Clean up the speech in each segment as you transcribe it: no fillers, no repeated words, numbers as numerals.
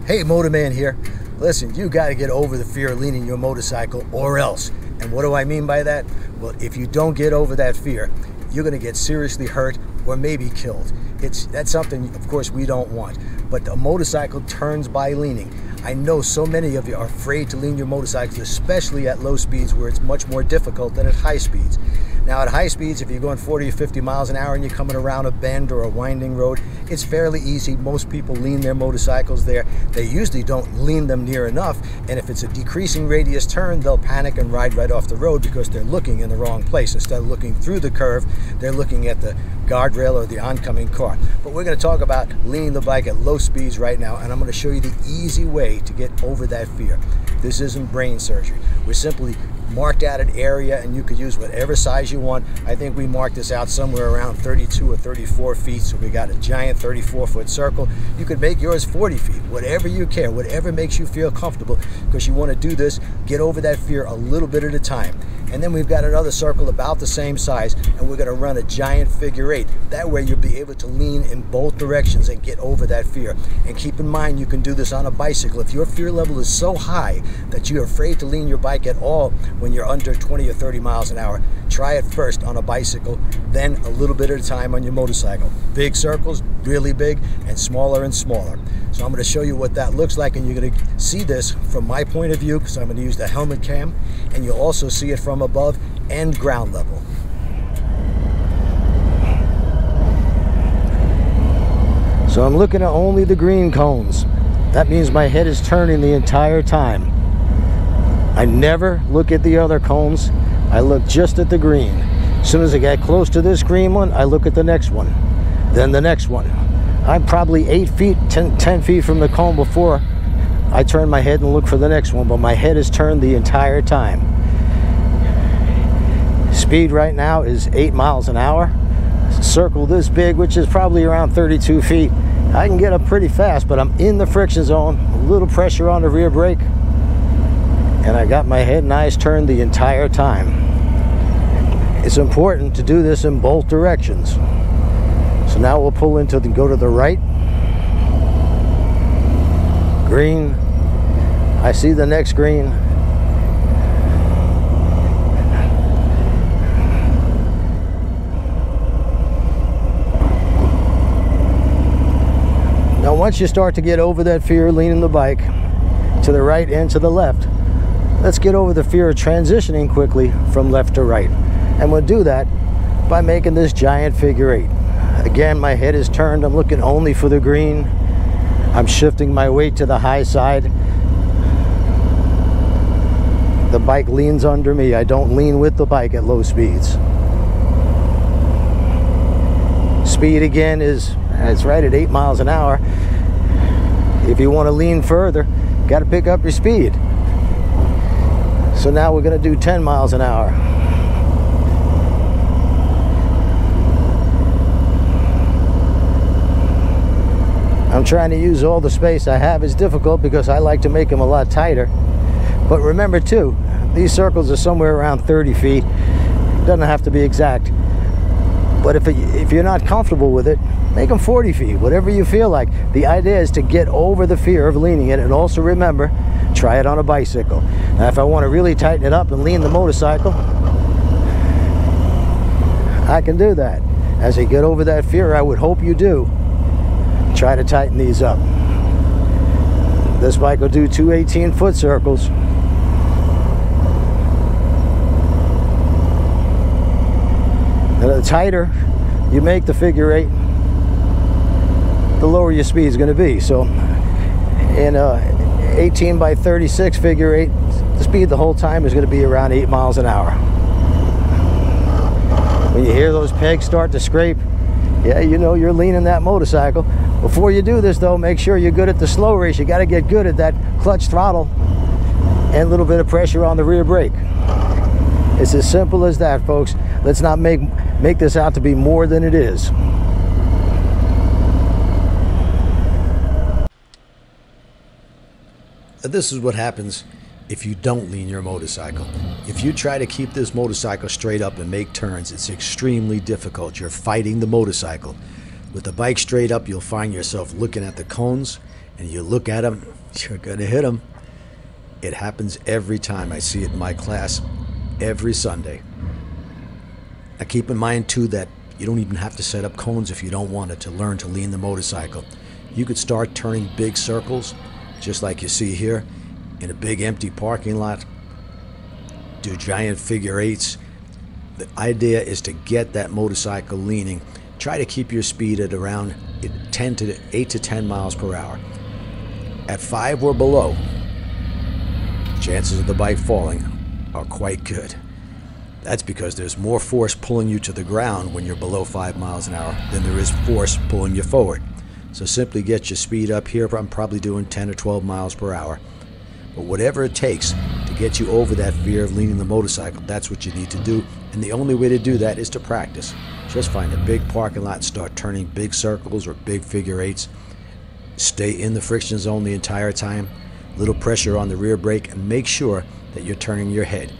Hey, Motorman here. Listen, you got to get over the fear of leaning your motorcycle or else. And what do I mean by that? Well, if you don't get over that fear, you're going to get seriously hurt or maybe killed. That's something, of course, we don't want. But a motorcycle turns by leaning. I know so many of you are afraid to lean your motorcycles, especially at low speeds where it's much more difficult than at high speeds. Now at high speeds, if you're going 40 or 50 miles an hour and you're coming around a bend or a winding road, it's fairly easy. Most people lean their motorcycles there. They usually don't lean them near enough, and if it's a decreasing radius turn, they'll panic and ride right off the road because they're looking in the wrong place. Instead of looking through the curve, they're looking at the guardrail or the oncoming car. But we're going to talk about leaning the bike at low speeds right now, and I'm going to show you the easy way to get over that fear. This isn't brain surgery. We're simply marked out an area, and you could use whatever size you want. I think we marked this out somewhere around 32 or 34 feet, so we got a giant 34-foot circle. You could make yours 40 feet, whatever you care, whatever makes you feel comfortable, because you want to do this, get over that fear a little bit at a time. And then we've got another circle about the same size, and we're going to run a giant figure 8. That way you'll be able to lean in both directions and get over that fear. And keep in mind, you can do this on a bicycle. If your fear level is so high that you're afraid to lean your bike at all when you're under 20 or 30 miles an hour, try it first on a bicycle, then a little bit at a time on your motorcycle. Big circles, really big, and smaller. So I'm going to show you what that looks like, and you're going to see this from my point of view, because I'm going to use the helmet cam, and you'll also see it from above and ground level. So I'm looking at only the green cones. That means my head is turning the entire time. I never look at the other cones. I look just at the green. As soon as I get close to this green one, I look at the next one, then the next one. I'm probably 8 feet, 10 feet from the cone before I turn my head and look for the next one, but my head is turned the entire time. Speed right now is 8 miles an hour. Circle this big, which is probably around 32 feet. I can get up pretty fast, but I'm in the friction zone, a little pressure on the rear brake, and I got my head and eyes turned the entire time. It's important to do this in both directions. So now we'll pull into and go to the right. Green. I see the next green. Now once you start to get over that fear of leaning the bike to the right and to the left, let's get over the fear of transitioning quickly from left to right. And we'll do that by making this giant figure 8. Again, my head is turned. I'm looking only for the green. I'm shifting my weight to the high side. The bike leans under me. I don't lean with the bike at low speeds. Speed again it's right at 8 miles an hour. If you want to lean further, got to pick up your speed. So now we're going to do 10 miles an hour. I'm trying to use all the space I have. It's difficult because I like to make them a lot tighter. But remember too, these circles are somewhere around 30 feet. Doesn't have to be exact. But if you're not comfortable with it, make them 40 feet, whatever you feel like. The idea is to get over the fear of leaning it, and also remember, try it on a bicycle. Now if I want to really tighten it up and lean the motorcycle, I can do that. As you get over that fear, I would hope you do. Try to tighten these up. This bike will do 2 18-foot circles. And the tighter you make the figure 8, the lower your speed is going to be. So in a 18 by 36 figure 8, the speed the whole time is going to be around 8 miles an hour. When you hear those pegs start to scrape, yeah, you know you're leaning that motorcycle. Before you do this though, make sure you're good at the slow race. You got to get good at that clutch throttle and a little bit of pressure on the rear brake. It's as simple as that, folks. Let's not make this out to be more than it is. This is what happens if you don't lean your motorcycle. If you try to keep this motorcycle straight up and make turns, it's extremely difficult. You're fighting the motorcycle. With the bike straight up, you'll find yourself looking at the cones and you look at them, you're going to hit them. It happens every time. I see it in my class every Sunday. Now keep in mind too that you don't even have to set up cones if you don't want it to learn to lean the motorcycle. You could start turning big circles, just like you see here, in a big empty parking lot. Do giant figure eights. The idea is to get that motorcycle leaning. Try to keep your speed at around 8 to 10 miles per hour. At 5 or below, chances of the bike falling are quite good. That's because there's more force pulling you to the ground when you're below 5 miles an hour than there is force pulling you forward. So simply get your speed up here. I'm probably doing 10 or 12 miles per hour. But whatever it takes to get you over that fear of leaning the motorcycle, that's what you need to do. And the only way to do that is to practice. Just find a big parking lot and start turning big circles or big figure eights. Stay in the friction zone the entire time. Little pressure on the rear brake, and make sure that you're turning your head.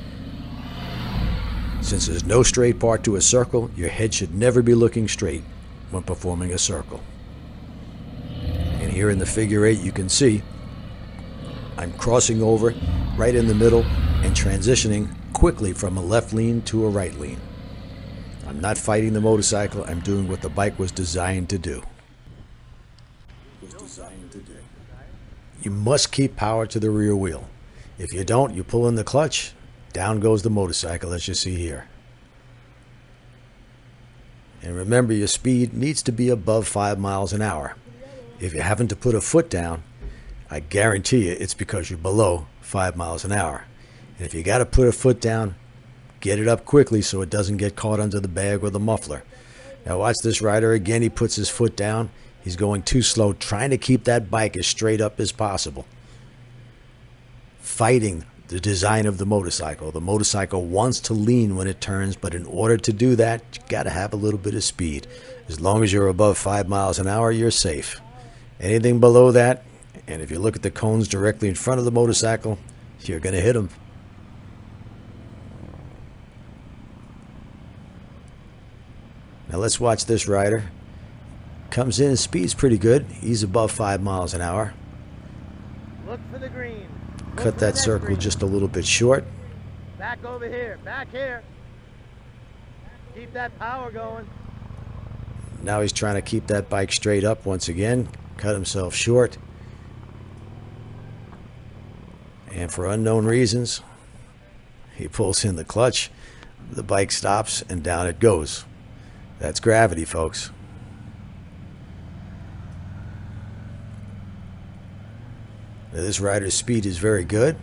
Since there's no straight part to a circle, your head should never be looking straight when performing a circle. And here in the figure eight, you can see I'm crossing over right in the middle and transitioning quickly from a left lean to a right lean. I'm not fighting the motorcycle. I'm doing what the bike was designed to do. You must keep power to the rear wheel. If you don't, you pull in the clutch, down goes the motorcycle, as you see here. And remember, your speed needs to be above 5 miles an hour. If you happen to put a foot down, I guarantee you it's because you're below 5 miles an hour. And if you got to put a foot down, get it up quickly so it doesn't get caught under the bag or the muffler. Now watch this rider again. He puts his foot down. He's going too slow, trying to keep that bike as straight up as possible. Fighting the design of the motorcycle. The motorcycle wants to lean when it turns, but in order to do that, you got to have a little bit of speed. As long as you're above 5 miles an hour, you're safe. Anything below that, and if you look at the cones directly in front of the motorcycle, you're going to hit them. Now let's watch this rider. Comes in, speed's pretty good. He's above 5 miles an hour. Look for the green. Cut that circle green just a little bit short. Back over here. Back here. Keep that power going. Now he's trying to keep that bike straight up once again. Cut himself short. And for unknown reasons, he pulls in the clutch. The bike stops and down it goes. That's gravity, folks. Now, this rider's speed is very good.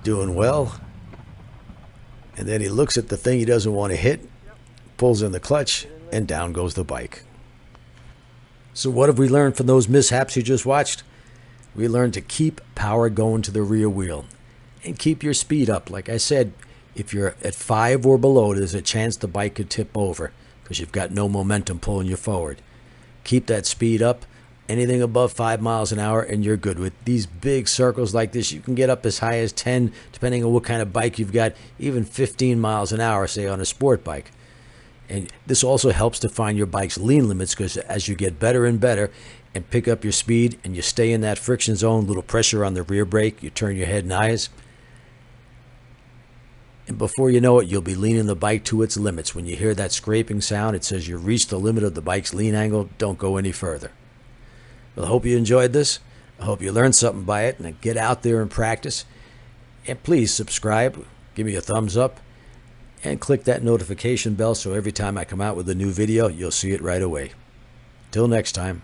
Doing well. And then he looks at the thing he doesn't want to hit, pulls in the clutch, and down goes the bike. So what have we learned from those mishaps you just watched? We learned to keep power going to the rear wheel and keep your speed up. Like I said, if you're at 5 or below, there's a chance the bike could tip over because you've got no momentum pulling you forward. Keep that speed up. Anything above 5 miles an hour and you're good. With these big circles like this, you can get up as high as 10, depending on what kind of bike you've got, even 15 miles an hour, say on a sport bike. And this also helps define your bike's lean limits, because as you get better and better and pick up your speed and you stay in that friction zone, little pressure on the rear brake, you turn your head and eyes, and before you know it, you'll be leaning the bike to its limits. When you hear that scraping sound, it says you've reached the limit of the bike's lean angle. Don't go any further. Well, I hope you enjoyed this. I hope you learned something by it, and get out there and practice. And please subscribe, give me a thumbs up, and click that notification bell so every time I come out with a new video, you'll see it right away. Till next time.